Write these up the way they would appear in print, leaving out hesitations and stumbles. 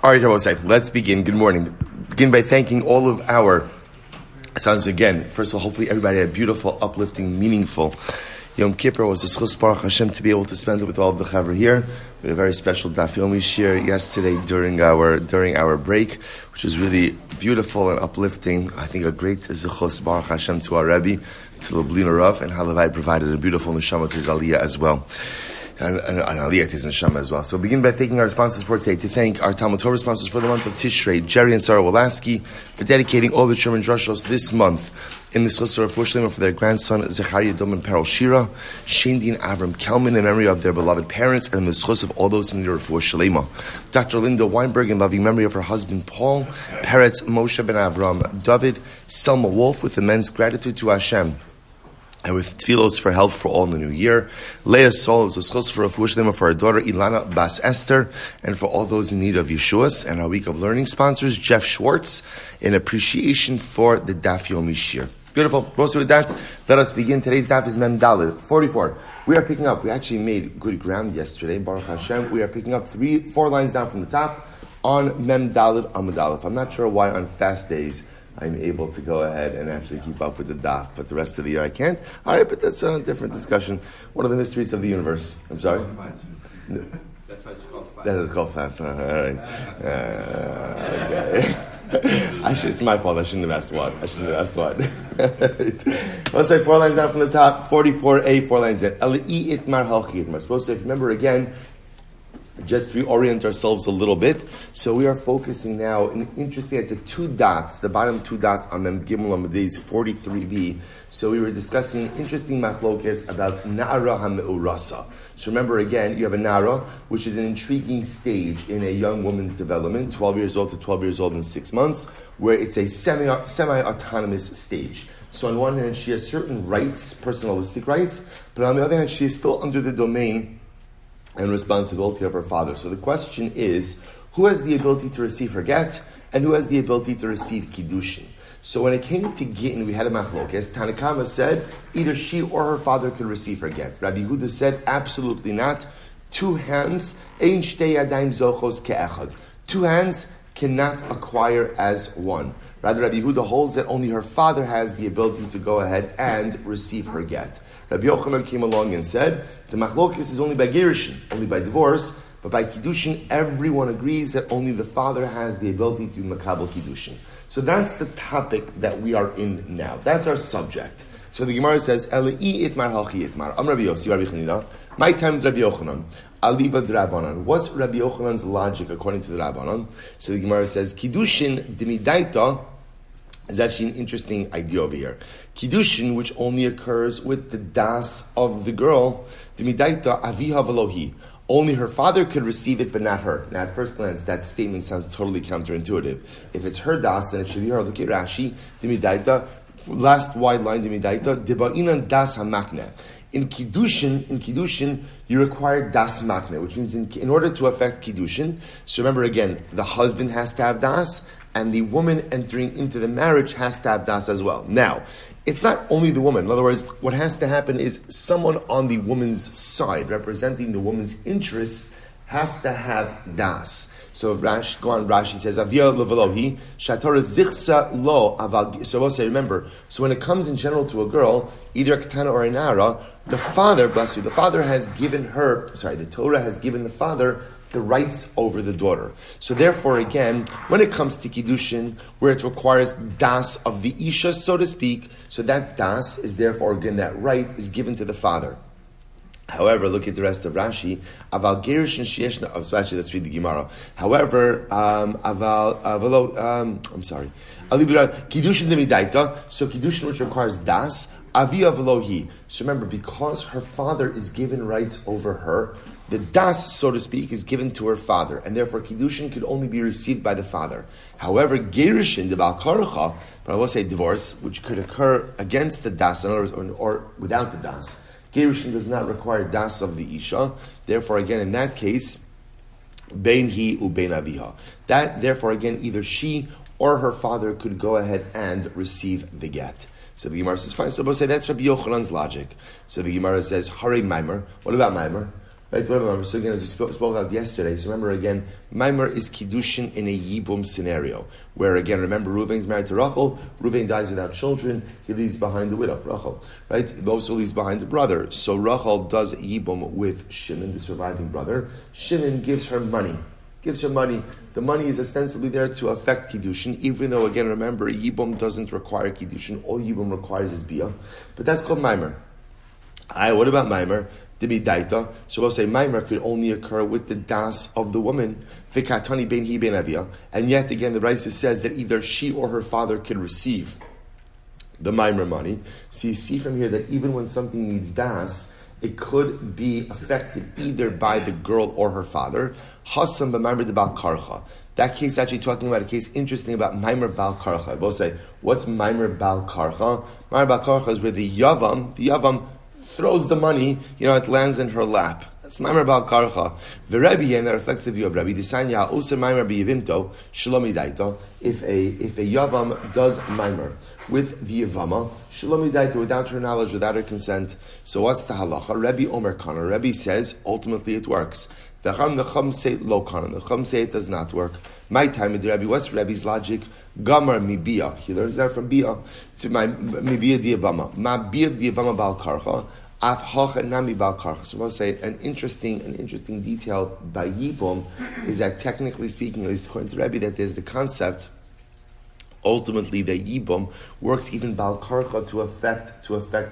All right, let's begin. Good morning. Begin by thanking all of our sons again. First of all, hopefully everybody had a beautiful, uplifting, meaningful Yom Kippur. Was a zechus Baruch Hashem to be able to spend it with all of the chavra here. We had a very special Daf Yomi shir yesterday during our break, which was really beautiful and uplifting. I think a great zechus Baruch Hashem to our Rebbe, to the Blina Rav, and Halavai provided a beautiful neshama to his aliyah as well. And Aliyah is Neshama as well. So begin by thanking our sponsors for today, to thank our TALMUD Torah sponsors for the month of Tishrei, Jerry and Sora Wolasky, for dedicating all the children's drushos this month in this Sora Wolasky for their grandson, Zecharya Dov and Perel Shira, Shaindy and Avraham Kelman in memory of their beloved parents, and the zechus of all those in the refuah sheleimah. Dr. Linda Weinberg in loving memory of her husband Paul, Peretz Moshe ben Avraham David, Selma Woolf with immense gratitude to Hashem, and with Teffilos for health for all in the new year. Leah Sol is a zechus for refuah for our daughter Ilana Bas Esther, and for all those in need of yeshuos. And our week of learning sponsors, Jeff Schwartz, in appreciation for the Daf Yomi shir. Beautiful. Also with that, let us begin. Today's daf is Mem Daled 44. We are picking up. We actually made good ground yesterday. Baruch Hashem. We are picking up 4 lines down from the top on Mem Daled Amud Aleph. I'm not sure why on fast days I'm able to go ahead and actually keep up with the daf, but the rest of the year I can't. All right, but that's a different discussion. One of the mysteries of the universe. I'm sorry? That's why it's called fast. That is called fast. All right. Okay. It's my fault. I shouldn't have asked what. Let's say 4 lines down from the top. 44a, 4 lines down. Eli itmar halchi itmar. Supposed to remember again, just reorient ourselves a little bit. So we are focusing now, interesting, at the 2 dots, the bottom 2 dots on Mem Gimel Amadei's 43b. So we were discussing an interesting machlokes about Na'ara HaMe'urasa. So remember again, you have a Na'ara, which is an intriguing stage in a young woman's development, 12 years old to 12 years old in 6 months, where it's a semi-autonomous stage. So on one hand, she has certain rights, personalistic rights, but on the other hand, she is still under the domain and responsibility of her father. So the question is, who has the ability to receive her get, and who has the ability to receive Kiddushin? So when it came to Gittin, we had a machlokes. Tanakama said either she or her father could receive her get. Rabbi Yehuda said absolutely not. 2 hands, ein shtei yadayim zochos ke'echad. 2 hands cannot acquire as one. Rather, Rabbi Yehuda holds that only her father has the ability to go ahead and receive her get. Rabbi Yochanan came along and said, the machlokes is only by Kiddushin, only by divorce, but by Kiddushin, everyone agrees that only the father has the ability to makabel Kiddushin. So that's the topic that we are in now. That's our subject. So the Gemara says, Eli itmar halchi itmar. Am Rabbi Yossi, Rabbi Chanina. My time is Rabbi Yochanan. Aliba d'Rabbanan. What's Rabbi Yochanan's logic according to the Rabbanan? So the Gemara says, Kiddushin dimidaita is actually an interesting idea over here. Kiddushin, which only occurs with the das of the girl, dimidaita aviha velohi. Only her father could receive it, but not her. Now, at first glance, that statement sounds totally counterintuitive. If it's her das, then it should be her. Look at Rashi, dimidaita, last wide line, dimidaita, debainan das hamakne. In Kiddushin, you require das makne, which means in order to affect Kiddushin, so remember again, the husband has to have das, and the woman entering into the marriage has to have das as well. Now, it's not only the woman. In other words, what has to happen is someone on the woman's side, representing the woman's interests, has to have das. So Rashi says, Avia levelohi, shatora zichsa lo aval. So we'll say, remember, so when it comes in general to a girl, either a katana or a nara, the father, bless you, the Torah has given the father the rights over the daughter. So therefore, again, when it comes to Kiddushin, where it requires das of the Isha, so to speak, so that das is therefore, again, that right is given to the father. However, look at the rest of Rashi. Aval gerishin sheyeshna. So actually, let's read the Gemara. However, Kiddushin demidaita. So Kiddushin, which requires das, avi avalohi. So remember, because her father is given rights over her, the das, so to speak, is given to her father, and therefore Kiddushin could only be received by the father. However, Gerishin, the Balkarcha, but I will say divorce, which could occur against the das, in other words, or without the das. Gerishin does not require das of the Isha. Therefore, again, in that case, Bein hi u bein aviha. That, therefore, again, either she or her father could go ahead and receive the get. So the Gemara says, fine, so we'll say that's Rabbi Yochanan's logic. So the Gemara says, Hare Maimer. What about Maimer? Right? What about Maimer? So again, as we spoke about yesterday, so remember again, Maimer is Kiddushin in a Yibum scenario, where again, remember, Reuven's married to Rachel, Reuven dies without children, he leaves behind the widow, Rachel, right? He also leaves behind the brother. So Rachel does Yibum with Shimon, the surviving brother. Shimon gives her money. The money is ostensibly there to affect Kiddushin, even though, again, remember, Yibum doesn't require Kiddushin. All Yibum requires is Bia. But that's called Maimer. What about Maimer? Daita. So we'll say Maimer could only occur with the das of the woman. Vikatani ben hi ben avia. And yet, again, the Raisa says that either she or her father can receive the Maimer money. So you see from here that even when something needs das, it could be affected either by the girl or her father. Hasan b'Maimer de Bal Karcha. That case actually talking about a case interesting about Maimer Bal Karcha. We'll say, what's Maimer Bal Karcha? Maimer Bal Karcha is where the Yavam throws the money, it lands in her lap. That's Maimer Bal Karcha. The Rebbe, and that reflects the view of Rebbe, Disanya Usa Maimer B'Yivimto Shlomi Daito. If a Yavam does Maimer with the Yavama, Shlomi Daito, without her knowledge, without her consent. So what's the halacha? Rebbe Omer Kana. Rebbe says ultimately it works. The Chum say lo Kana. The Chum say it does not work. My time with Rebbe. What's Rebbe's logic? Gamar mibia. He learns that from bia. So my mibia diavama. Ma bia diavama bal karcha. Af hacha nami bal karcha. So I'll say an interesting detail by Yibum is that technically speaking, at least according to Rebbe, that there's the concept ultimately that Yibum works even bal karcha to affect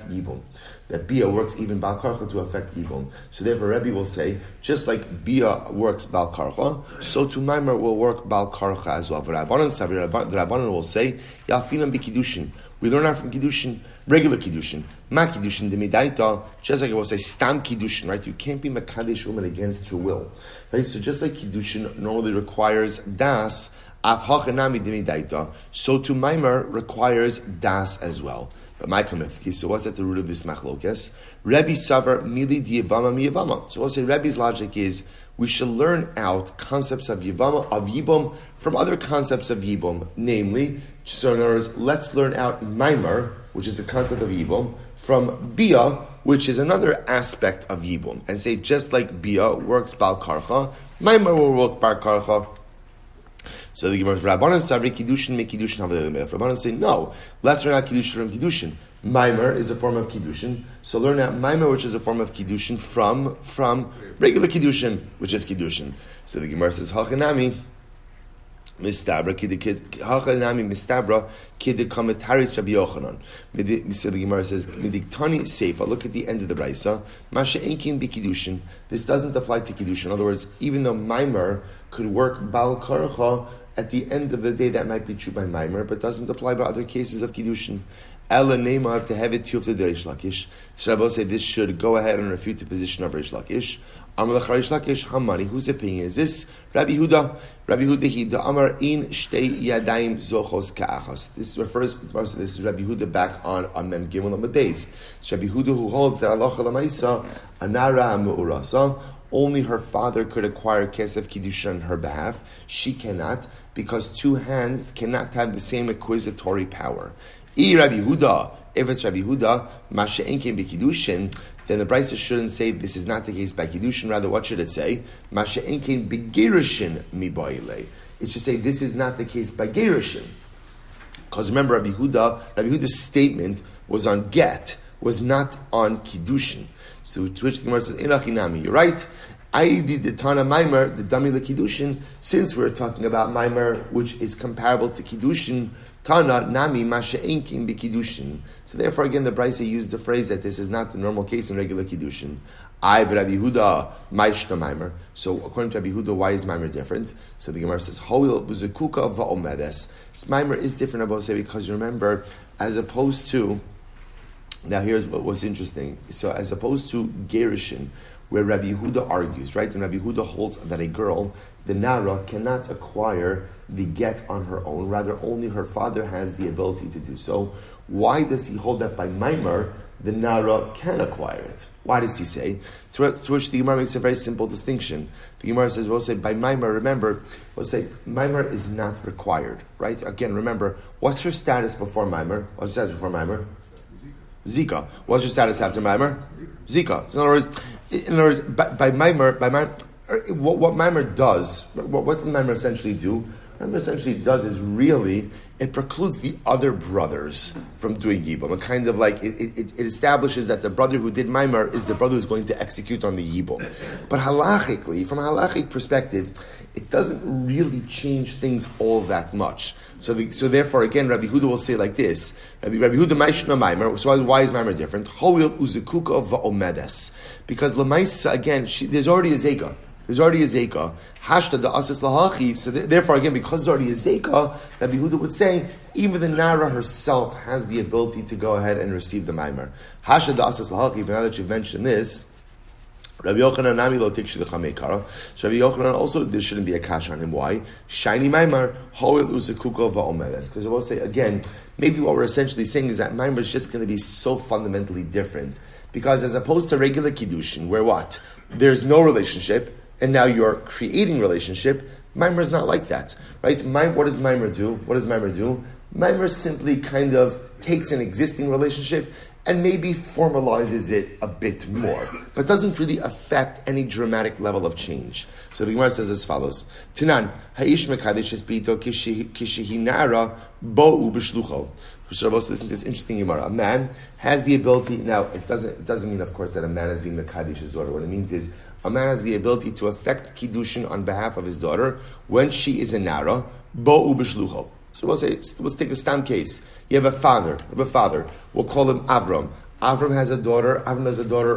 Yibum. That Bia works even Bal Karcha to affect Yibum. So therefore Rebbe will say, just like Bia works Bal Karcha, so to Maimer will work Bal Karcha as well. The Rabbanan will say, Yalfinam bi Kiddushin. We learn out from Kiddushin, regular Kiddushin. Ma Kiddushin, demidaita, just like it will say, Stam Kiddushin, right? You can't be Makadesh woman against her will. Right? So just like Kiddushin normally requires Das, Af Hachanami demidaita, so to Maimer requires Das as well. But my comifki. So what's at the root of this machlokes? Rebbe savar mili diyavama miyavama. So we'll say Rebbe's logic is we should learn out concepts of Yibum from other concepts of Yibum. Namely, so in other words, let's learn out Maimer, which is a concept of Yibum, from Bia, which is another aspect of Yibum. And say just like Bia works Bal Karcha, Maimer will work Bal Karcha. So the Gemara Rabbanan Savri Kiddushin make Kiddushin Havayim. Rabbanan say no. Let's learn out Kiddushin from Kiddushin. Maimer is a form of Kiddushin. So learn out Maimer, which is a form of Kiddushin, from regular Kiddushin, which is Kiddushin. So the Gemara says Hachanami Mistabra Hachanami Mistabra Kid Kometaris Rabbi Yochanan. So the Gemara says Midiktani Seifa. Look at the end of the Brisa. Masha Enkin be Kiddushin. This doesn't apply to Kiddushin. In other words, even though Maimer could work Bal Karcha, at the end of the day that might be true by Maimer, but doesn't apply by other cases of Kiddushin. Ela Neima to have it to the Rish Lakish. So Rabbi say this should go ahead and refute the position of Rish Lakish. Amar Rish Lakish Hamani. Whose opinion is this? Rabbi Huda. Rabbi Huda he the Amar in Shtei Yadayim Zochos Ka'achos. This refers. This is Rabbi Huda back on Mem Gimel on the base. It's Rabbi Huda who holds that Allah Lamaisa Anara Amu'urasa. Only her father could acquire kesef kiddushin on her behalf. She cannot, because two hands cannot have the same acquisitory power. Rabbi Huda, if it's Rabbi Huda, masha enkein b'kiddushin, then the Brisa shouldn't say this is not the case by kiddushin. Rather, what should it say? Masha enkein b'gerushin mibayile. It should say this is not the case by gerushin. Because remember, Rabbi Huda's statement was on get, was not on kiddushin. So to which the Gemara says, Inachinami, you're right. I did the Tana Maimer, the Dami Kiddushin, since we're talking about Maimer, which is comparable to Kiddushin, Tana Nami Masha Enkin be Kiddushin. So therefore, again, the Brisa used the phrase that this is not the normal case in regular Kiddushin. I've Rabbi Huda, Maishna Maimer. So according to Rabbi Huda, why is Maimer different? So the Gemara says, Hoil Buzekuka Va'omedes. So Maimer is different, I will say, because remember, as opposed to, now here's what's interesting. So as opposed to Gerushin, where Rabbi Yehuda argues, right? And Rabbi Yehuda holds that a girl, the Nara, cannot acquire the get on her own. Rather, only her father has the ability to do so. Why does he hold that by Maimer, the Nara can acquire it? Why does he say? To which the Gemara makes a very simple distinction. The Gemara says, we'll say by Maimer, remember, we'll say Maimer is not required, right? Again, remember, what's her status before Maimer? What's her status before Maimer? Zika. What's your status after Maimer? Zika. So in other words, In other words, by Maimer, what Maimer does, what's the Maimer essentially do? Maimer essentially does is really, it precludes the other brothers from doing Yibum. It kind of like, it establishes that the brother who did Maimer is the brother who's going to execute on the Yibum. But halachically, from a halachic perspective, it doesn't really change things all that much. So therefore, again, Rabbi Huda will say like this: Rabbi Huda Maishna Maimer. So why is Maimer different? Hoil uzekuka va'omedes. Because Lamaisa, again, there's already a zeka. There's already a zeka. Hashta da asas lahachi. So therefore, again, because there's already a zeka, Rabbi Huda would say even the Nara herself has the ability to go ahead and receive the Maimer. Hashta da asas lahachi. But now that you've mentioned this, Rabbi Yochanan nami lo tikshi l'chamei. So Rabbi Yochanan also, there shouldn't be a kash on him. Why? Shiny Maimar hoil uzekuko va'omedes. Because I will say again, maybe what we're essentially saying is that Maimar is just going to be so fundamentally different. Because as opposed to regular Kiddushin, where what? There's no relationship, and now you're creating relationship, Maimer is not like that. Right? What does Maimer do? Maimer simply kind of takes an existing relationship and maybe formalizes it a bit more, but doesn't really affect any dramatic level of change. So the Gemara says as follows: Tanan ha'ish mekadesh es bito kishihinara bo'u b'shlucho. Listen to this interesting Gemara. A man has the ability. Now, it doesn't mean, of course, that a man is being mekadesh his daughter. What it means is a man has the ability to affect kiddushin on behalf of his daughter when she is a nara bo'u b'shlucho. So let's take a stam case. You have a father. We'll call him Avrem. Avrem has a daughter,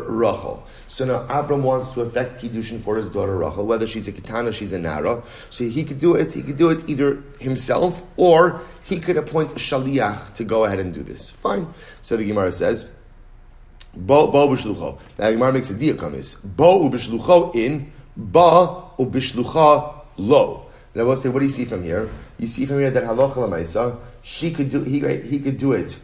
Rachel. So now Avrem wants to affect Kiddushin for his daughter Rachel, whether she's a Ketana, she's a Nara. So he could do it either himself, or he could appoint a Shaliach to go ahead and do this. Fine. So the Gemara says, Bo b'shlucho. Now the Gemara makes a diak on this. Bo b'shlucho in, ba b'shlucha lo. And I will say, what do you see from here? You see from here that halacha l'maisa, he could do it.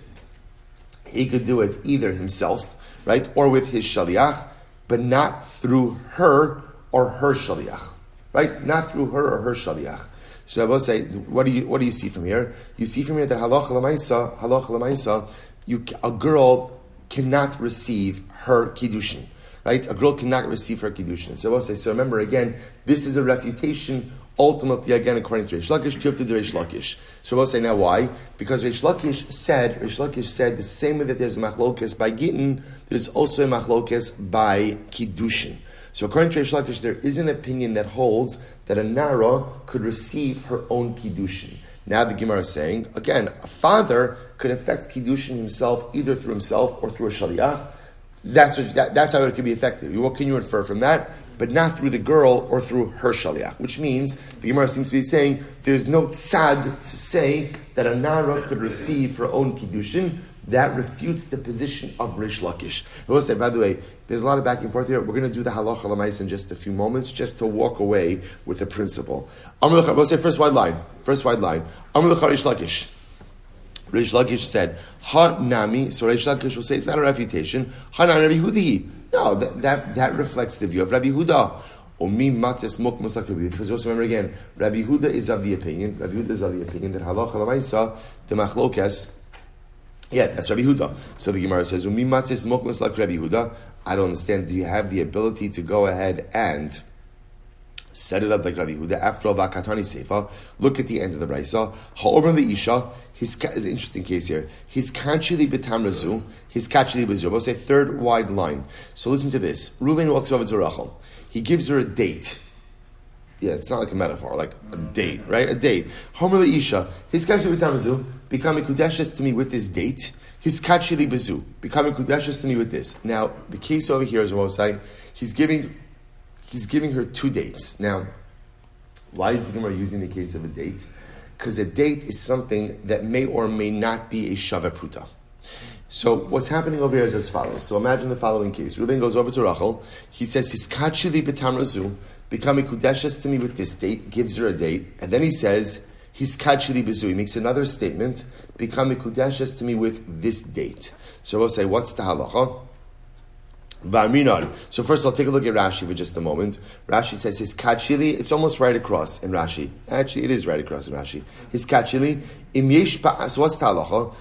He could do it either himself, right, or with his shaliach, but not through her or her shaliach, right? Not through her or her shaliach. So I will say, what do you see from here? You see from here that halacha l'maisa, a girl cannot receive her kiddushin, right? A girl cannot receive her kiddushin. So I will say, so remember again, this is a refutation. Ultimately, again, according to Reish Lakish, Tiyufta de Reish Lakish. So we'll say now why? Because Reish Lakish said the same way that there's a machlokes by Gittin, there's also a machlokes by Kiddushin. So according to Reish Lakish, there is an opinion that holds that a Nara could receive her own Kiddushin. Now the Gemara is saying, again, a father could affect Kiddushin himself, either through himself or through a Shaliach. That's how it could be effective. What can you infer from that? But not through the girl or through her shaliach, which means the Gemara seems to be saying there's no tzad to say that a nara could receive her own kiddushin. That refutes the position of Reish Lakish. I will say, by the way, there's a lot of back and forth here. We're going to do the halacha l'mais in just a few moments, just to walk away with the principle. We'll say first wide line. Amr l'cha Reish Lakish. Reish Lakish said, Ha nami. So Reish Lakish will say it's not a refutation. Ha nami Rabbi Hudahi. No, that reflects the view of Rabbi Huda. Because also remember again, Rabbi Huda is of the opinion that halacha l'maisa the machlokes. Yeah, that's Rabbi Huda. So the Gemara says, Umi matzes mokmas like Rabbi Huda. I don't understand. Do you have the ability to go ahead and set it up like Rabbi Huda? After all, vakatani seifa. Look at the end of the brayso. Ha'omer leisha. It's an interesting case here. His kachili betamrazu. His kachili bezu. We'll say third wide line. So listen to this. Reuven walks over to Rachel. He gives her a date. Yeah, it's not like a metaphor, like a date, right? A date. Homer leisha. His kachili betamrazu. Become kudeshes to me with this date. His kachili bezu. Become kudeshes to me with this. Now the case over here is what I was saying. He's giving her 2 dates. Now, why is the Gemara using the case of a date? Because a date is something that may or may not be a shava pruta. So what's happening over here is as follows. So imagine the following case. Reuben goes over to Rachel. He says, his kachili betamrazu, become kudeshes to me with this date, gives her a date, and then he says, his kachili bezu. He makes another statement, become kudeshes to me with this date. So we'll say, what's the halacha? So first I'll take a look at Rashi for just a moment. Rashi says his kachili, it's almost right across in Rashi. Actually, it is right across in Rashi. His kachili, so what's the halacha?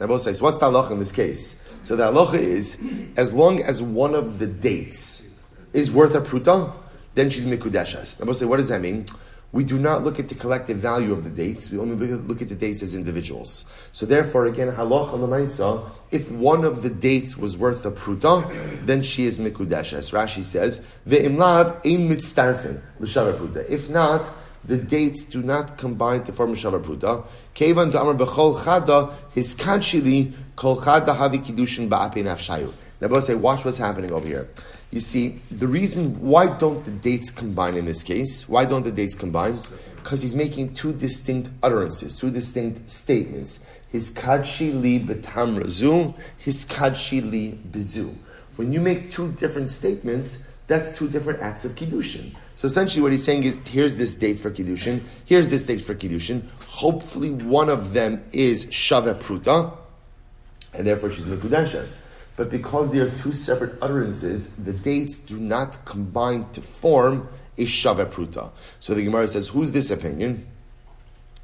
Now both say, so what's the halacha in this case? So the halacha is, as long as one of the dates is worth a pruta, then she's mikudeshes. I'm going to say, what does that mean? We do not look at the collective value of the dates. We only look at the dates as individuals. So therefore, again, halacha l'maisa, if one of the dates was worth a pruta, then she is mikudeshes. Rashi says, ve'imlav ein mitztarfin l'shavar pruta. If not, the dates do not combine to form a shavar pruta. Kevan ta'amar b'chol chada hiskadshili kol chada havi kiddushin ba'api nafshayu. Now, both say, watch what's happening over here. You see, the reason, why don't the dates combine in this case? Why don't the dates combine? Because he's making two distinct utterances, two distinct statements. His kadshi li betamrazu, his kadshi li bezu. When you make two different statements, that's two different acts of Kiddushin. So essentially what he's saying is, here's this date for Kiddushin, here's this date for Kiddushin. Hopefully one of them is Shaveh Pruta, and therefore she's Mekudeshes. But because they are two separate utterances, the dates do not combine to form a Shaveh Pruta. So the Gemara says, who's this opinion?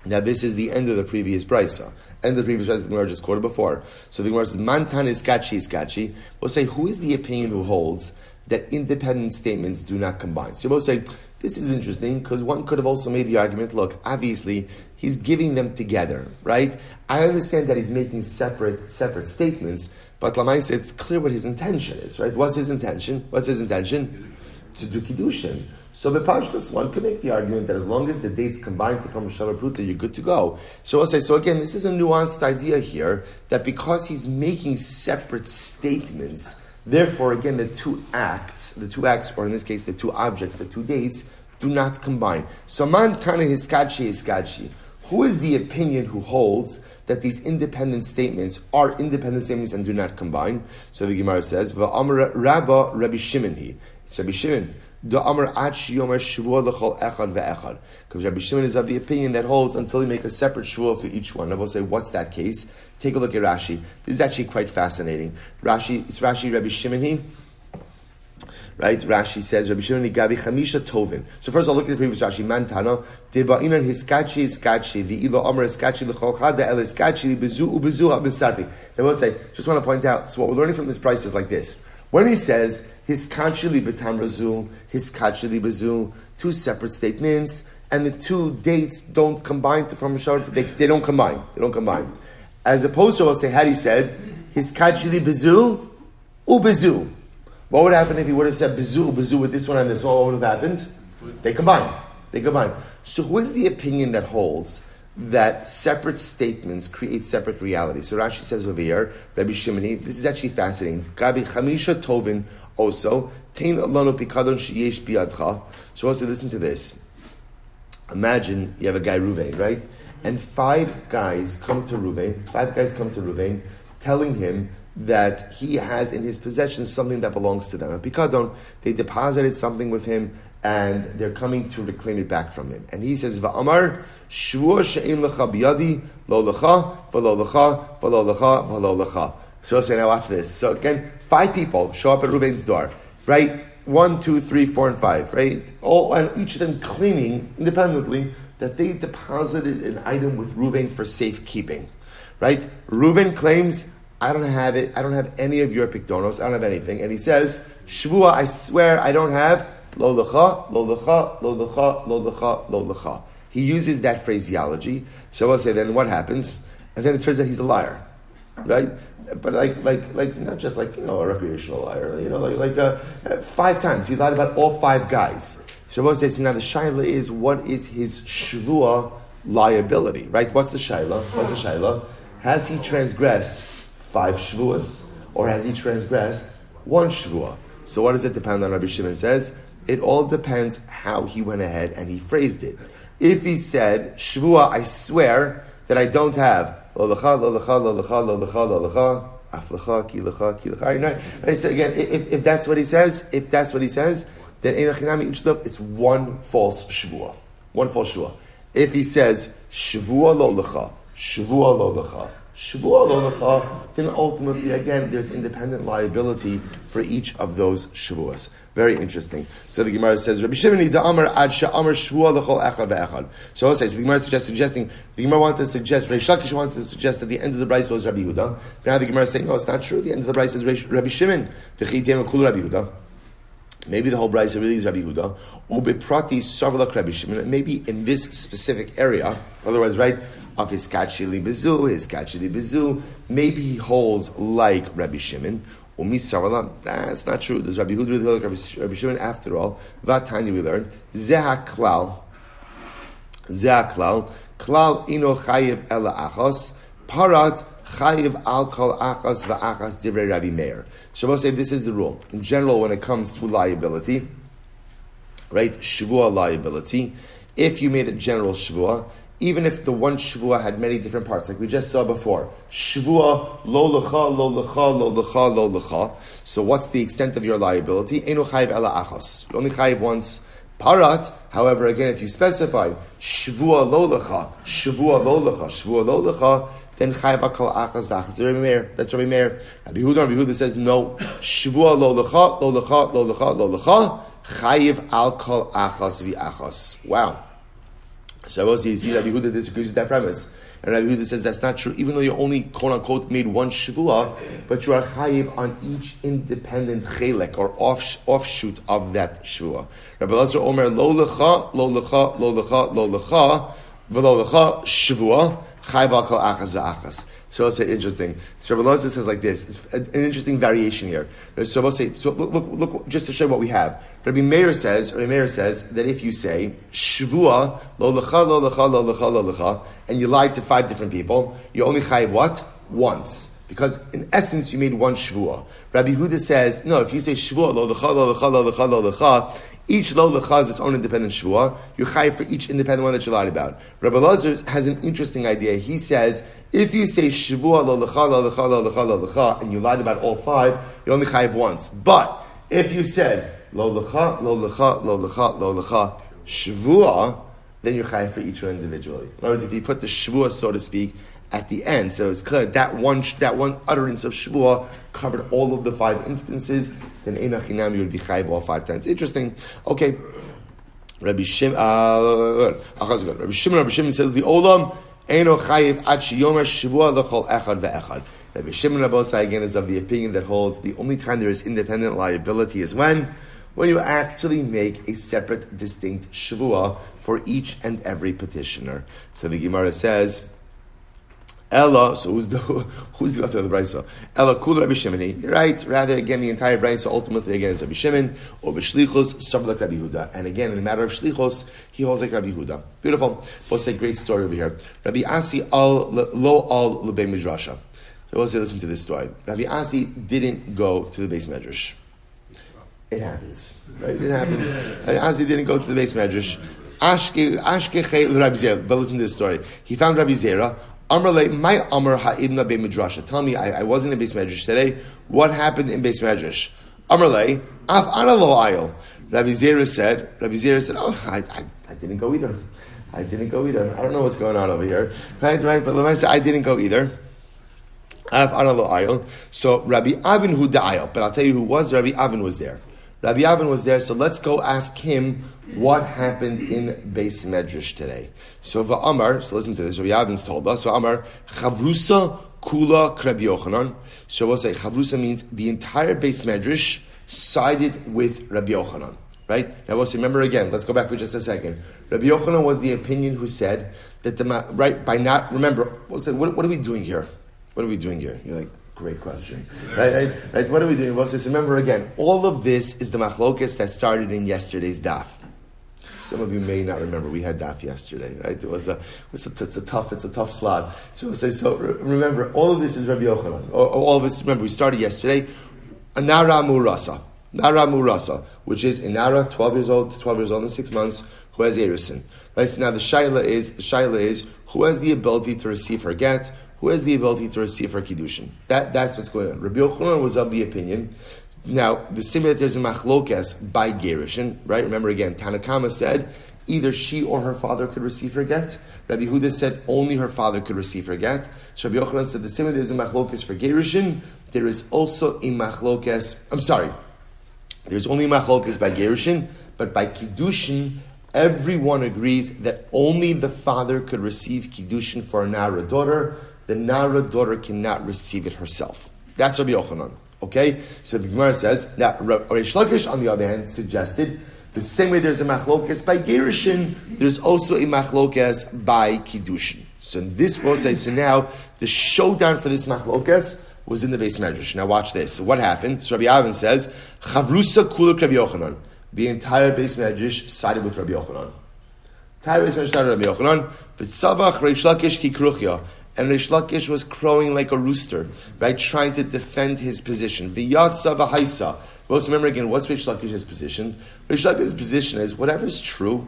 Now this is the end of the previous brisa. End of the previous brisa the Gemara just quoted before. So the Gemara says, Mantan is skachi. We'll say, who is the opinion who holds that independent statements do not combine? So we'll say, this is interesting, because one could have also made the argument, look, obviously, he's giving them together, right? I understand that he's making separate statements, but Lamai said it's clear what his intention is, right? What's his intention? To do Kiddushin. So Bepashtus, one could make the argument that as long as the dates combine to form a Shaveh Pruta, you're good to go. So we'll say, so again, this is a nuanced idea here, that because he's making separate statements, therefore, again, the two acts, or in this case, the two objects, the two dates, do not combine. So man kana hiskachi. Who is the opinion who holds that these independent statements are independent statements and do not combine? So the Gemara says, V'amar Rabbi Shimon he. It's Rabbi Shimon. Because Rabbi Shimon is of the opinion that holds until you make a separate shvuah for each one. I will say, what's that case? Take a look at Rashi. This is actually quite fascinating. It's Rashi, Rabbi Shimon he. Right? Rashi says, Rabbi Shimon Gabi Chamisha Tovin. So first I'll look at the previous Rashi. Mantano, Deba'inan Hiskachi Hiskachi, V'ilo Omer Hiskachi L'cholchada El Hiskachi Bezu Ubezu HaBestarfi. I will say, just want to point out, so what we're learning from this price is like this. When he says, Hiskachi Li Betamrazu, Hiskachi Li Bezu, two separate statements, and the two dates don't combine to form a Shaveh, they don't combine. As opposed to, I'll say, had he said, Hiskachi Li Bezu, Ubezu. What would happen if he would have said bezu with this one and this one? What would have happened? They combine. So who is the opinion that holds that separate statements create separate realities? So Rashi says over here, Rabbi Shimoni, this is actually fascinating. Gabi Chamisha Tovin also, Tein Alanu Pikadon Sheyesh Biadcha. So also listen to this. Imagine you have a guy Ruvain, right? And five guys come to Ruvain, telling him that he has in his possession something that belongs to them. Pikadon, they deposited something with him, and they're coming to reclaim it back from him. And he says, Va'amar, Shvuah she'en lecha biyadi, lo lecha, v'lo lecha, v'lo lecha, v'lo lecha. So I'll say, now watch this. So again, five people show up at Reuven's door, right? 1, 2, 3, 4, and 5, right? All, and each of them claiming independently that they deposited an item with Reuven for safekeeping, right? Reuven claims, I don't have it. I don't have any of your pictonos. I don't have anything. And he says, Shvuah, I swear I don't have lo lecha, lo lecha, lo lecha, lo lecha, lo lecha. He uses that phraseology. So I'll say, then what happens? And then it turns out he's a liar, right? But like not just like, a recreational liar, 5 times. He lied about all 5 guys. Shabbos says, now the shaila is, what is his shvuah liability, right? What's the shaila? Has he transgressed 5 shvuas, or has he transgressed 1 shvuah? So what does it depend on? Rabbi Shimon says, it all depends how he went ahead and he phrased it. If he said, shvuah, I swear that I don't have, lo lecha, lo lecha, lo lecha, lo lecha, lo lecha, af lecha, ki lecha, ki lecha. Right? So again, if that's what he says, then it's 1 false shvuah. If he says, shvuah lo lecha, shvuah lo lecha, shvuah lo lecha, then ultimately, again, there's independent liability for each of those shavuos. Very interesting. So the Gemara says, Rabbi Shimon da'amar ad sha'amar shvuah lechol echad ve'echad. So I'll say, the Gemara suggesting, the Gemara wanted to suggest, Reish Lakish wanted to suggest that the end of the brayso was Rabbi Yehuda. Now the Gemara is saying, no, it's not true. The end of the brayso is Rabbi Shimon. T'chitem kul Rabbi Yehuda. Maybe the whole brayso really is Rabbi Yehuda. Ubeprati sarvalak Rabbi Shimon. Maybe in this specific area, otherwise, right, of his kachili bezu, maybe he holds like Rabbi Shimon. That's not true. Does Rabbi Yehuda really hold like Rabbi Shimon? After all, Vatani we learned Zehaklal, klal ino chayiv ela achos, parat chayiv al kol achos va'achas divrei Rabbi Meir. So we'll say this is the rule in general when it comes to liability, right? Shvuah liability. If you made a general shvuah, even if the one shvuah had many different parts, like we just saw before, shvuah lo lecha, lo lecha, lo lecha, lo lecha. So what's the extent of your liability? Eino chayiv ela achos. You only chayiv once. Parat, however, again, if you specify shvuah lo lecha, shvuah lo lecha, shvuah lo lecha, then chayiv akal achas v'achas. Rabbi Meir, that's Rabbi Meir. Rabbi Yehuda says no. Shvuah lo lecha, lo lecha, lo lecha, lo lecha. Chayiv al kol achas v'achas. Wow. So you see Rabbi Yehuda disagrees with that premise. And Rabbi Yehuda says that's not true, even though you only, quote-unquote, made one shvuah, but you are chayiv on each independent chelek, or offshoot of that shvuah. Rabbi Lazar Omer, lo lecha, lo lecha, lo lecha, lo lecha, v'lo lecha, shvuah, chayiv al kol achas v'achas. So I'll say interesting. So Rabbi Lazar says like this, it's an interesting variation here. So I'll say, so look, just to show what we have. Rabbi Meir says that if you say shvuah lo lecha lo lecha lo lecha lo lecha and you lied to 5 different people, you only chayiv what? Once, because in essence you made one shvuah. Rabbi Yehuda says no. If you say shvuah lo lecha lo lecha lo lecha lo lecha, each lo lecha is its own independent shvuah. You're chayiv for each independent one that you lied about. Rabbi Lazar has an interesting idea. He says if you say shvuah lo lecha lo lecha lo lecha lo lecha and you lied about all 5, you only chayiv once. But if you said lo lecha, lo lecha, lo lecha, lo lecha, shvuah, then you're chayiv for each one individually. In other words, if you put the shvuah, so to speak, at the end, so it's clear that one utterance of shvuah covered all of the 5 instances, then einach hinam you would be chayiv all 5 times. Interesting. Okay. Rabbi Shimon says the olam eino chayiv ad sheyomer shvuah lechol echad ve'echad. Rabbi Shimon Rabbosai again is of the opinion that holds the only time there is independent liability is when you actually make a separate, distinct shvuah for each and every petitioner. So the Gemara says, Ella, so who's the author of the brayso? Ella kul Rabbi Shimoni. You're right. Rather, again, the entire brayso ultimately again is Rabbi Shimon or b'shlichus sarv like Rabbi Yehuda. And again, in the matter of shlichus, he holds like Rabbi Yehuda. Beautiful. We'll say great story over here. Rabbi Asi lo al lebei midrasha. So we'll say, listen to this story. Rabbi Asi didn't go to the Beis Medrash. It happens, right? It happens. Rabbi Asi didn't go to the Beis Medrash. Ashke Rabbi Zera. But listen to this story. He found Rabbi Zera. Amrle, my Amr ha'ibna be midrasha. Tell me, I wasn't in Beis Medrash today. What happened in Beis Medrash? Amrle, af ana lo ayil. Rabbi Zera said, oh, I didn't go either. I don't know what's going on over here. Right, but let me say, I didn't go either. Af ana lo ayil. So Rabbi Avin hu da'ayil. But I'll tell you who was. Rabbi Avin was there. So let's go ask him what happened in Beis Medrash today. So Va'amar, so listen to this, Rabbi Avin's told us, Va'amar, Chavrusa Kula Rabbi Yochanan. So we'll say, Chavrusa means the entire Beis Medrash sided with Rabbi Yochanan. Right? Now we'll say, remember again, let's go back for just a second. Rabbi Yochanan was the opinion who said that we'll say, what are we doing here? You're like, great question. Right? What are we doing? We'll say, remember again, all of this is the machlokes that started in yesterday's daf. Some of you may not remember. We had daf yesterday, right? It's a tough slot. So remember, all of this is Rabbi Yochanan. All of this, remember, we started yesterday. Nara Murasa, which is a Nara, 12 years old and 6 months, who has Erusin. Right? So now the shaila is, who has the ability to receive her get? Who has the ability to receive her Kiddushin? That's what's going on. Rabbi Yochanan was of the opinion. Now, the similar there's a machlokes by Gerushin, right? Remember again, Tanakama said, either she or her father could receive her get. Rabbi Yehuda said only her father could receive her get. So Rabbi Yochanan said the same way there's a machlokes for gerushin, there is also a machlokes. There's only machlokes by gerushin, but by kiddushin, everyone agrees that only the father could receive kiddushin for a nara daughter. The nara daughter cannot receive it herself. That's Rabbi Yochanan. Okay, so the Gemara says that Reish Lakish, on the other hand, suggested the same way there's a machlokes by gerushin, there's also a machlokes by kiddushin. So in this process, so now the showdown for this machlokes was in the Beis Medrash. Now watch this. So what happened? So Rabbi Avin says, Chavrusa kuluk Rabbi Yochanan. The entire Beis Medrash sided with Rabbi Yochanan. Entire Beis Medrash sided with Rabbi Yochanan. V'tzavach Reish Lakish ki kruchya. And Reish Lakish was crowing like a rooster, right, trying to defend his position. V'yatsa v'haisa. Well, so remember again, what's Reish Lakish's position? Reish Lakish's position is whatever's true,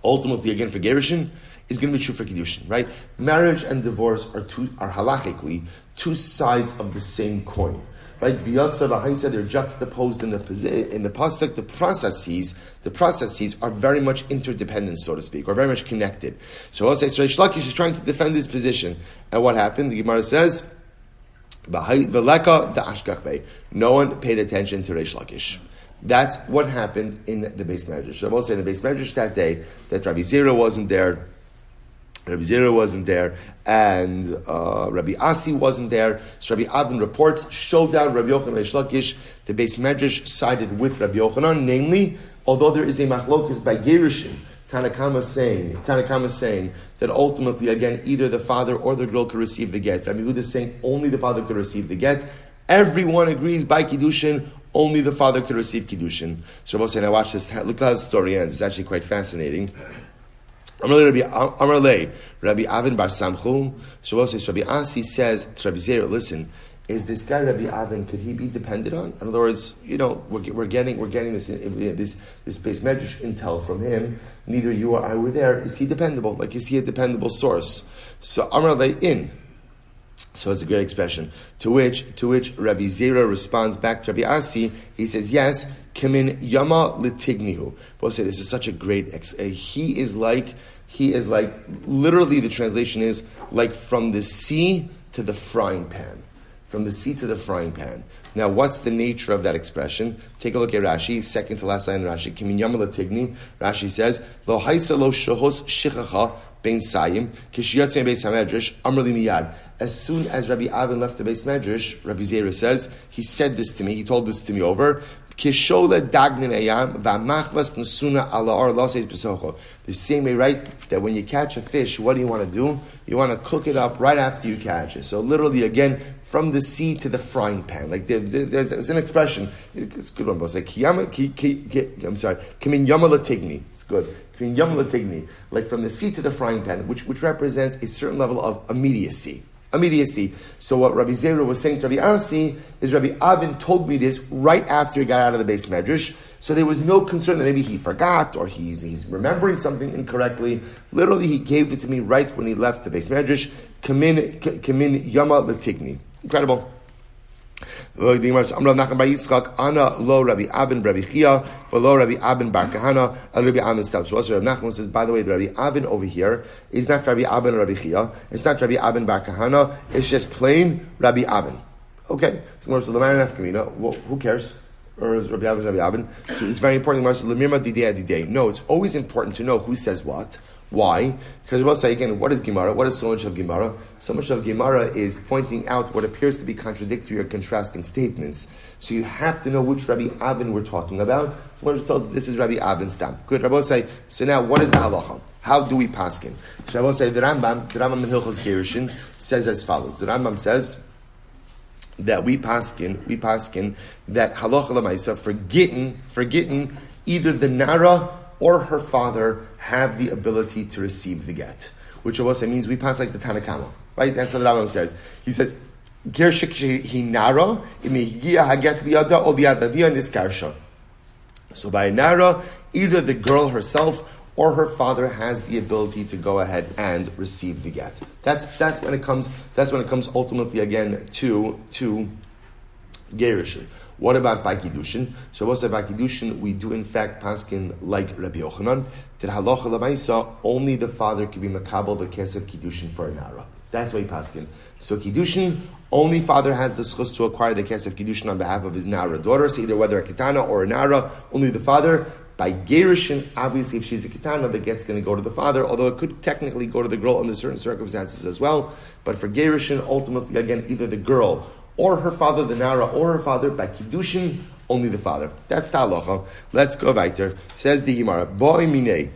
ultimately again for gerushin, is going to be true for Kiddushin, right? Marriage and divorce are halachically two sides of the same coin, right? V'yatsa v'haisa, they're juxtaposed in the pasuk. The processes are very much interdependent, so to speak, or very much connected. So I'll say, so Reish Lakish is trying to defend his position, and what happened? The Gemara says, no one paid attention to Reish Lakish. That's what happened in the Beis Medrash. So I will say in the Beis Medrash that day that Rabbi Zera wasn't there, and Rabbi Asi wasn't there. So Rabbi Avin reports, showed down Rabbi Yochanan and Reish Lakish. The Beis Medrash sided with Rabbi Yochanan, namely, although there is a machlokes by gerushin, Tanakama saying that ultimately, again, either the father or the girl could receive the get. Rabbi Yehuda is saying only the father could receive the get. Everyone agrees by Kiddushin, only the father could receive Kiddushin. So Rabbi saying, now watch this. Look how the story ends. It's actually quite fascinating. Rabbi Avin bar Samchu. So Rabbi says, Rabbi Asi says to Rabbi Zera, listen, is this guy Rabbi Avin, could he be depended on? In other words, we're getting this Beis Medrash intel from him. Neither you or I were there. Is he dependable? Like, is he a dependable source? So Amar Le in. So it's a great expression. To which Rabbi Zera responds back to Rabbi Asi. He says, yes, Kamin Yama Litignihu. Both say this is such a great. He is like literally the translation is like from the sea to the frying pan. From the sea to the frying pan. Now, what's the nature of that expression? Take a look at Rashi, second to last line in Rashi. Kimin Yama Litigni. Rashi says, Lo haisa lo shahos shichacha bein sayim kishiyatzei beis hamedrash amrli miyad. As soon as Rabbi Avin left the Beis Medrash, Rabbi Zera says, he said this to me, he told this to me over, Kishola dagnin ayam v'amachvas nesuna ala or laseis besocho. The same way, right, that when you catch a fish, what do you want to do? You want to cook it up right after you catch it. So literally, again, from the sea to the frying pan. Like there's an expression, it's a good one, but it's like kimin yama latigni. It's good. Kimin yama latigni. Like from the sea to the frying pan, which represents a certain level of immediacy. So what Rabbi Zera was saying to Rabbi Asi is Rabbi Avin told me this right after he got out of the Beis Medrash, so there was no concern that maybe he forgot or he's remembering something incorrectly. Literally, he gave it to me right when he left the Beis Medrash. Kamin Yama Latigni. Incredible. The Gemara says, Amrav Nachman bar Yitzchak, Ana lo Rabbi Avin Rabbi Chia, v'lo Rabbi Avin bar Kahana, and Rabbi Avin steps. So also Rabbi Nachman says, by the way, the Rabbi Avin over here is not Rabbi Avin Rabbi Chia, it's not Rabbi Avin bar Kahana, it's just plain Rabbi Avin. Okay, so the man of Kamina, who cares? Or is Rabbi Avin? So it's very important. No, it's always important to know who says what. Why? Because we'll say again, what is Gemara? What is so much of Gemara? So much of Gemara is pointing out what appears to be contradictory or contrasting statements. So you have to know which Rabbi Avin we're talking about. Someone just tells us this is Rabbi Avin's stamp. Good. Rabbi say, so now what is the halacha? How do we paskin? So Rabbi say, the Rambam in Hilchos Gerushin says as follows. The Rambam says that we paskin that halacha l'maisa forgetting either the nara or her father have the ability to receive the get, which also means we pass like the Tanakama, right? That's what the Rambam says. He says, "Ger hinara imigia haget liada or liadavia niskarsha." So by nara, either the girl herself or her father has the ability to go ahead and receive the get. That's when it comes ultimately again to gerushin. What about by Kiddushin? So what's by Kiddushin? We do in fact paskin like Rabbi Yochanan, that halacha l'maisa, only the father can be makabel the kesef Kiddushin for a nara. That's why paskin. So Kiddushin, only father has the zechus to acquire the kesef Kiddushin on behalf of his nara daughter, so either whether a ketana or a nara, only the father. By gerushin, obviously if she's a ketana, the get's going to go to the father, although it could technically go to the girl under certain circumstances as well. But for gerushin, ultimately again, either the girl or her father, the nara, or her father. By kiddushin, only the father. That's the halacha. Let's go weiter. Says the Gemara, Boi minei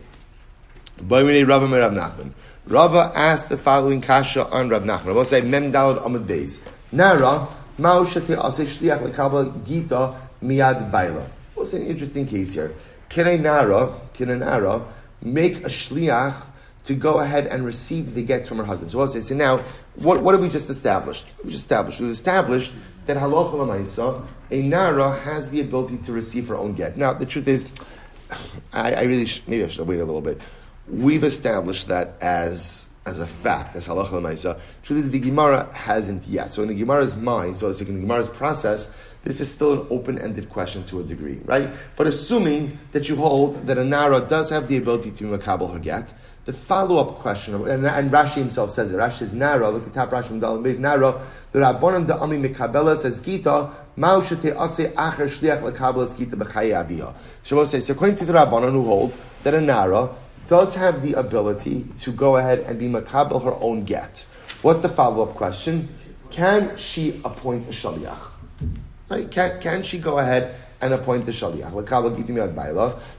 Rava me Rav Nachman. Rava asked the following kasha on Rav Nachman. We'll say Mem Dalad Amud Beis. Nara ma'u shati aseh shliach lekabel gita miyad baila. What's an interesting case here? Can a nara make a shliach to go ahead and receive the get from her husband? So we'll say, so now, what have we just established? We've established that halacha l'maisa, a nara has the ability to receive her own get. Now, the truth is, maybe I should wait a little bit. We've established that as a fact, as halacha l'maisa. Truth is, the Gemara hasn't yet. So in the Gemara's mind, so to speak, in the Gemara's process, this is still an open-ended question to a degree, right? But assuming that you hold that a nara does have the ability to makabel her get, the follow-up question, and Rashi himself says it. Rashi says nara. Look at the top Rashi from Dalam Beis nara. The Rabbanim da Ami Mekabela says gita ma'u shete ase acher shliach lekabelas gita b'chaye aviyah. So we'll say, so according to the Rabbanim who hold that a nara does have the ability to go ahead and be makabel her own get. What's the follow-up question? Can she appoint a shaliach? Right? Can she go ahead and appoint the shaliach?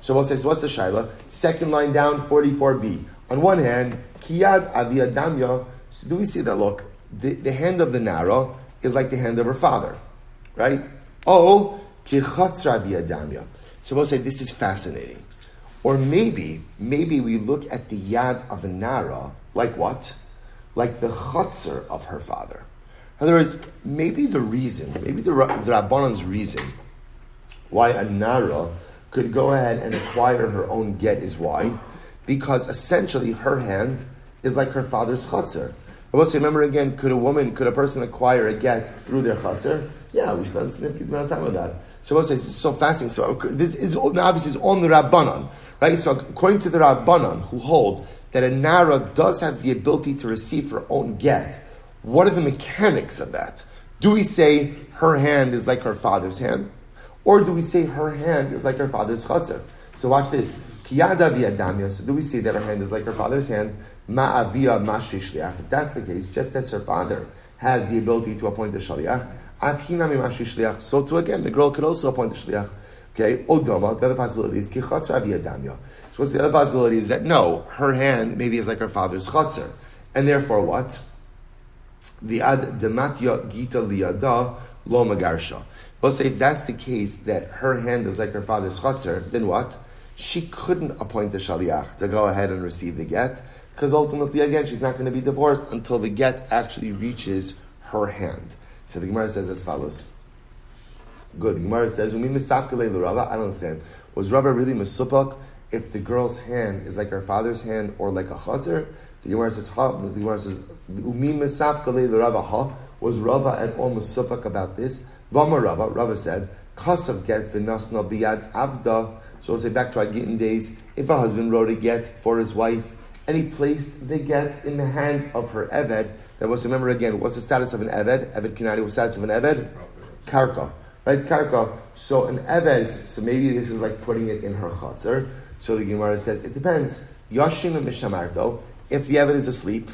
So we'll say, so what's the shaila? Second line down, 44b. On one hand, kiyad avia damya. So do we see that? Look, the hand of the nara is like the hand of her father, right? Oh, kichatzra avia damya. So we'll say this is fascinating. Or maybe we look at the yad of a nara like what? Like the chatzar of her father. In other words, maybe the Rabbanan's reason why a nara could go ahead and acquire her own get is why? Because essentially her hand is like her father's chatzar. I will say, remember again, could a person acquire a get through their chatzar? Yeah, we spent a significant amount of time with that. So I will say, this is so fascinating. So this is obviously is on the Rabbanan, right? So according to the Rabbanan, who hold that a nara does have the ability to receive her own get, what are the mechanics of that? Do we say her hand is like her father's hand? Or do we say her hand is like her father's chatzar? So watch this. So do we say that her hand is like her father's hand? If that's the case, just as her father has the ability to appoint the shaliach, so too again, the girl could also appoint the shaliach. Okay, Odoma, the other possibility is So what's the other possibility is that no, her hand maybe is like her father's chatzar. And therefore what? The ad dematya gita liyada lo magarsha. We'll say if that's the case, that her hand is like her father's chatzar, then what? She couldn't appoint a shaliach to go ahead and receive the get, because ultimately, again, she's not going to be divorced until the get actually reaches her hand. So the Gemara says as follows. Good. The Gemara says, I don't understand. Was Rava really mesupak if the girl's hand is like her father's hand or like a chatzar? The Gemara says, Umi mesafkale l'Rava ha. Was Rava at all mesupak about this? Vama Rava said, Kasav get v'nasna biyad avda. So we'll say back to our Gittin days, if a husband wrote a get for his wife, and he placed the get in the hand of her eved, that was, remember again, what's the status of an eved? Eved Kinani, what's the status of an eved? Karka. Right, Karka. So an eved, so maybe this is like putting it in her chatzar. So the Gemara says, it depends. Yashim and Mishamarto, if the eved is asleep,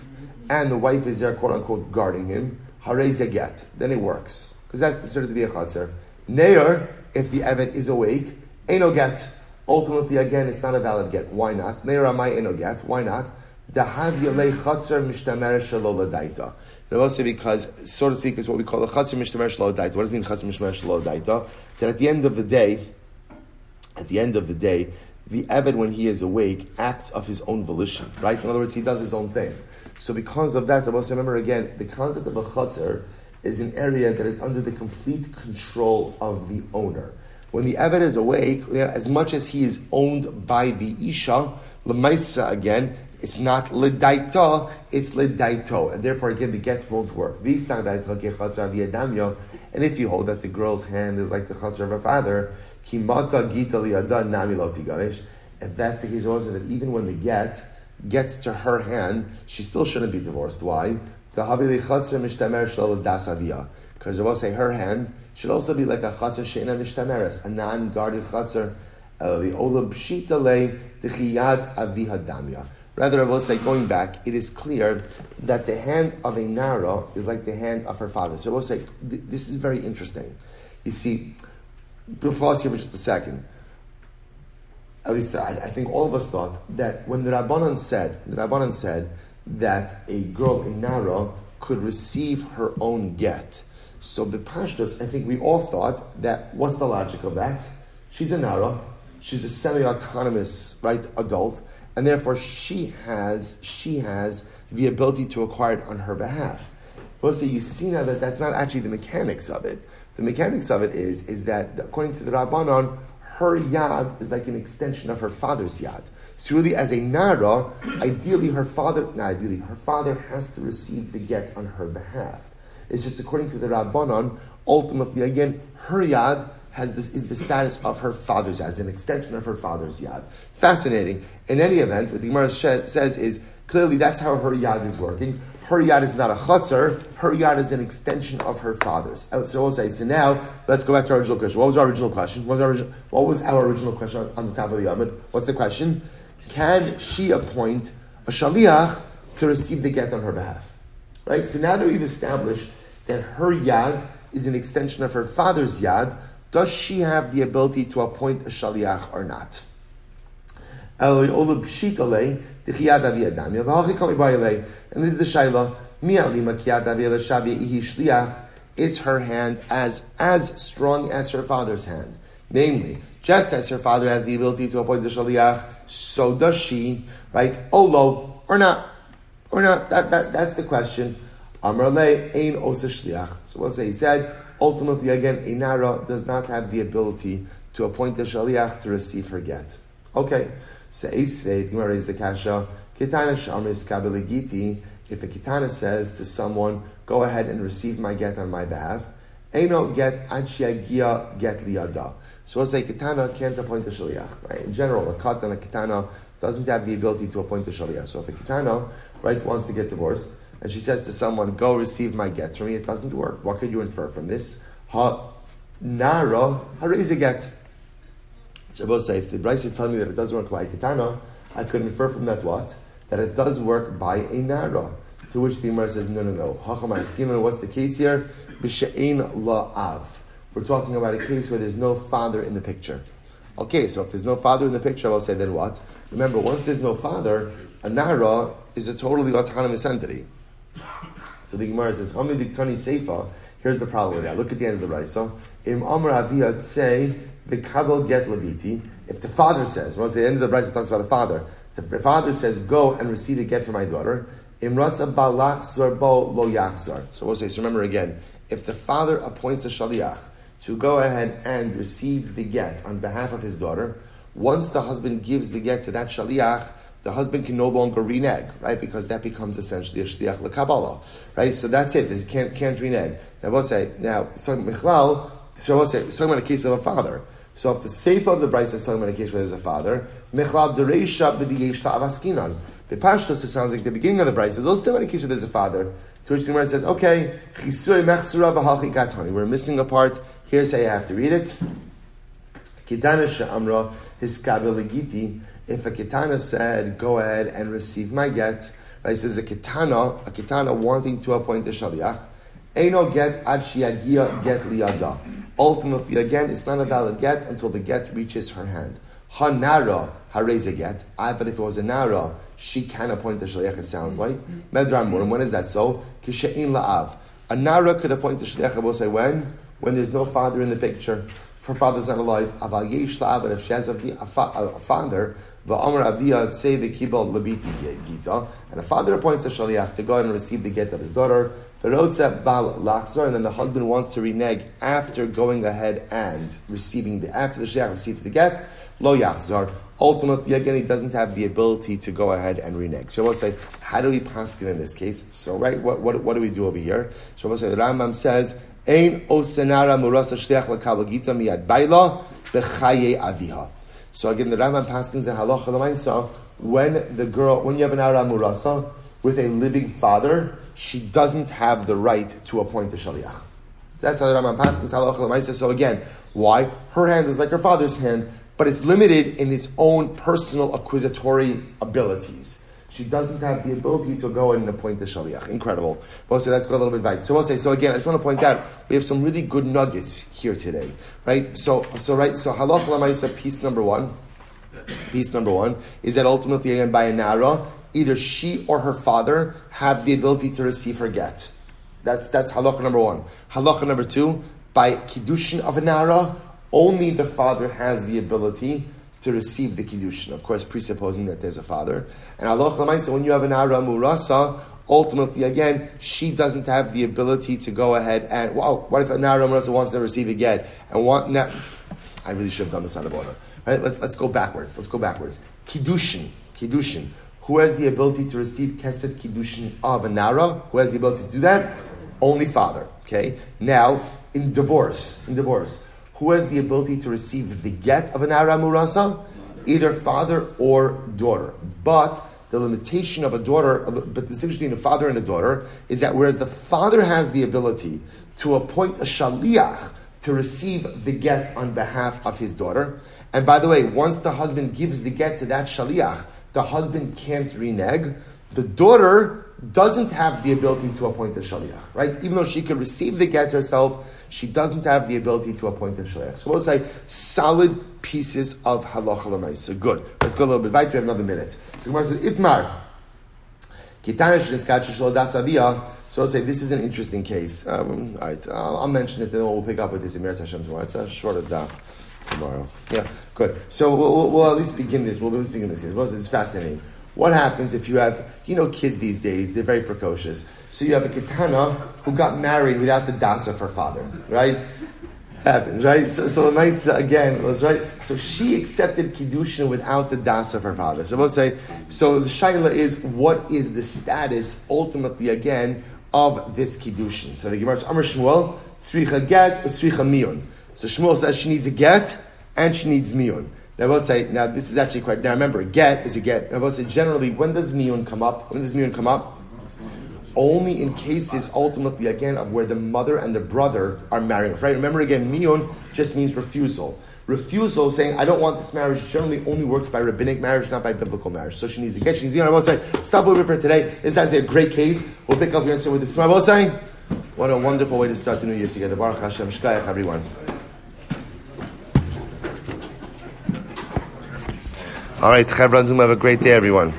and the wife is there, quote unquote, guarding him, harei get, then it works. Because that's considered to be a chatzar. Neir, if the eved is awake, Eino get. Ultimately, again, it's not a valid get. Why not? Neir amai eno get. Why not? Dahav yalei chatzar mishtamer shelo l'daita. I will say because, so to speak, is what we call a chatzar mishtamer shelo l'daita. What does it mean chatzar mishtamer shelo l'daita? That at the end of the day, the eved, when he is awake, acts of his own volition. Right? In other words, he does his own thing. So because of that, I will say, remember again, the concept of a chatzar is an area that is under the complete control of the owner. When the eved is awake, as much as he is owned by the isha, l'maisa again, it's not l'daita, it's l'daito, and therefore again the get won't work. And if you hold that the girl's hand is like the chatzar of her father, kimata gita liada nami lo tigaresh. If that's the case, also that even when the get gets to her hand, she still shouldn't be divorced. Why? Because I will say her hand should also be like a chatzar she'ena mishtameres, a non-guarded chatzar. Rather, I will say, going back, it is clear that the hand of a nara is like the hand of her father. So I will say, this is very interesting. You see, we'll pause here for just a second. At least I think all of us thought that when the Rabbanan said that a girl, a nara, could receive her own get. So the Pashtos, I think we all thought that, what's the logic of that? She's a nara, she's a semi-autonomous, right, adult, and therefore she has the ability to acquire it on her behalf. Well, so you see now that that's not actually the mechanics of it. The mechanics of it is that, according to the Rabbanon, her yad is like an extension of her father's yad. So really, as a nara, her father has to receive the get on her behalf. It's just according to the Rabbanon, ultimately, again, her yad is the status of her father's yad, as an extension of her father's yad. Fascinating. In any event, what the Gemara says is, clearly that's how her yad is working. Her yad is not a chatzar, her yad is an extension of her father's. So we'll say, so now, let's go back to our original question. What was our original question? What was our original question on the top of the Yamud? What's the question? Can she appoint a shaliach to receive the get on her behalf? Right? So now that we've established that her yad is an extension of her father's yad, does she have the ability to appoint a shaliach or not? And this is the shayla. Is her hand as strong as her father's hand? Namely, just as her father has the ability to appoint the shaliach, so does she, right? Olo, or not? Or not? That's the question. Amar le ein osa shliach. So we'll say, he said, ultimately, again, a nara does not have the ability to appoint the shaliach to receive her get. Okay. So Eisvei, Gemara raised the kasha, Kitana shamis kabeligiti, if a kitana says to someone, go ahead and receive my get on my behalf, Eino get ad she'agia get liyada. So we'll say kitana can't appoint the shaliach. Right? In general, a katan, a kitana doesn't have the ability to appoint the shaliach. So if a kitana, right, wants to get divorced, and she says to someone, go receive my get from me, it doesn't work. What could you infer from this? Ha nara harei a get. So I will say, if the Bryce is telling me that it doesn't work by a kitana, I could infer from that what? That it does work by a nara. To which the Gemara says, no. What's the case here? B'she'ein la'av. We're talking about a case where there's no father in the picture. Okay, so if there's no father in the picture, I will say, then what? Remember, once there's no father, a nara is a totally autonomous entity. So the Gemara says, here's the problem with that. Look at the end of the Bryce. Im Amr Aviyad say, V'kabel get labiti. If the father says, well, at the end of the Bryce it talks about a father. So if the father says, go and receive a get for my daughter, imrasa balach zarbo lo yachzar. So we'll say, so remember again, if the father appoints a shaliach to go ahead and receive the get on behalf of his daughter, once the husband gives the get to that shaliach, the husband can no longer renege, right? Because that becomes essentially a shliach lekabbalah, right? So that's it. This can't renege. Now we'll say, so Michlal, so we'll say, it's talking about a case of a father. So if the Sefer of the Bryce is talking about a case where there's a father, Michlal dereisha b'diyeshta avaskinan. The Pashtos, it sounds like the beginning of the Bryce is also talking about a case where there's a father. To which the Gemara says, okay, chisuri mechsura v'halchi gatani. We're missing a part. Here's how you have to read it. Kitana she'amra hiskabel legiti. If a kitana said, go ahead and receive my get, right? It says a kitana wanting to appoint a shaliach, Eino get ad shiagia get liyada. Ultimately, again, it's not a valid get until the get reaches her hand. Ha nara harei a get. But if it was a nara, she can appoint the shaliach. It sounds like Medran Murim. When is that so? Kishein la'av. A nara could appoint the shaliach. I will say when there's no father in the picture. Her father's not alive. Aval yesh la'av. But if she has a father. V'amar aviyah say the kibal labiti gita, and a father appoints a shaliach to go and receive the get of his daughter. V'rotzeh bal lachzor, and then the husband wants to renege after going ahead and after the shaliach receives the get. Lo yachzor. Ultimately, again, he doesn't have the ability to go ahead and renege. So we'll say, how do we paskin in this case? So, right, what do we do over here? So we'll say the Rambam says Ein osenara murasa shliach lakabel gita miyad baila bechaye aviha. So again, the Rambam paskins in halacha l'maisa, when you have an ara murasa with a living father, she doesn't have the right to appoint a shaliach. That's how the Rambam paskins halacha l'maisa. So again, why? Her hand is like her father's hand, but it's limited in its own personal acquisitory abilities. She doesn't have the ability to go and appoint the shaliach. Incredible. We'll say let's go a little bit right. So we'll say, so again, I just want to point out, we have some really good nuggets here today. Right? So halach l'maisa, piece number one is that ultimately again by a nara, either she or her father have the ability to receive her get. That's halacha number one. Halacha number two, by Kiddushin of a nara, only the father has the ability to receive the Kiddushin. Of course, presupposing that there's a father. And halacha l'maisa, when you have an ara murasa, ultimately again, she doesn't have the ability to go ahead and, wow, what if an ara murasa wants to receive a get? And I really should have done this out of order. Right? Let's go backwards. Kiddushin. Who has the ability to receive kesed Kiddushin of a nara? Who has the ability to do that? Only father. Okay? Now, in divorce, who has the ability to receive the get of an ara murasa? Either father or daughter. But the limitation of a daughter, but the distinction between a father and a daughter, is that whereas the father has the ability to appoint a shaliach to receive the get on behalf of his daughter, and by the way, once the husband gives the get to that shaliach, the husband can't renege, the daughter doesn't have the ability to appoint a shaliach, right? Even though she could receive the get herself, she doesn't have the ability to appoint a shaliach. So we'll say solid pieces of halacha l'maisa. Good. Let's go a little bit right. We have another minute. So Gemara says, Itmar. So I'll say this is an interesting case. All right, I'll mention it, then we'll pick up with this in Meretz Hashem tomorrow. It's a shorter daf tomorrow. Yeah, good. So we'll at least begin this. It's fascinating. What happens if you have, kids these days, they're very precocious. So you have a ketana who got married without the das of her father, right? Happens, right? So nice, again, right? So she accepted Kiddushin without the das of her father. So we'll say, so the shaila is, what is the status, ultimately, again, of this Kiddushin? So the Gemara says, Amar Shmuel, tzricha get, tzricha miyun. So Shmuel says she needs a get, and she needs miyun. Now we'll say, this is actually quite, now remember, a get is a get. Now we'll say, generally, when does miyun come up? Only in cases, ultimately, again, of where the mother and the brother are married. Right? Remember, again, miyun just means refusal. Refusal, saying, I don't want this marriage, generally only works by rabbinic marriage, not by biblical marriage. So she needs a get, she needs miyun. I will say, stop over for today. This is a great case. We'll pick up your answer with this. I will say, what a wonderful way to start the new year together. Baruch Hashem, shkayach, everyone. All right, Chevron Zoom, have a great day, everyone.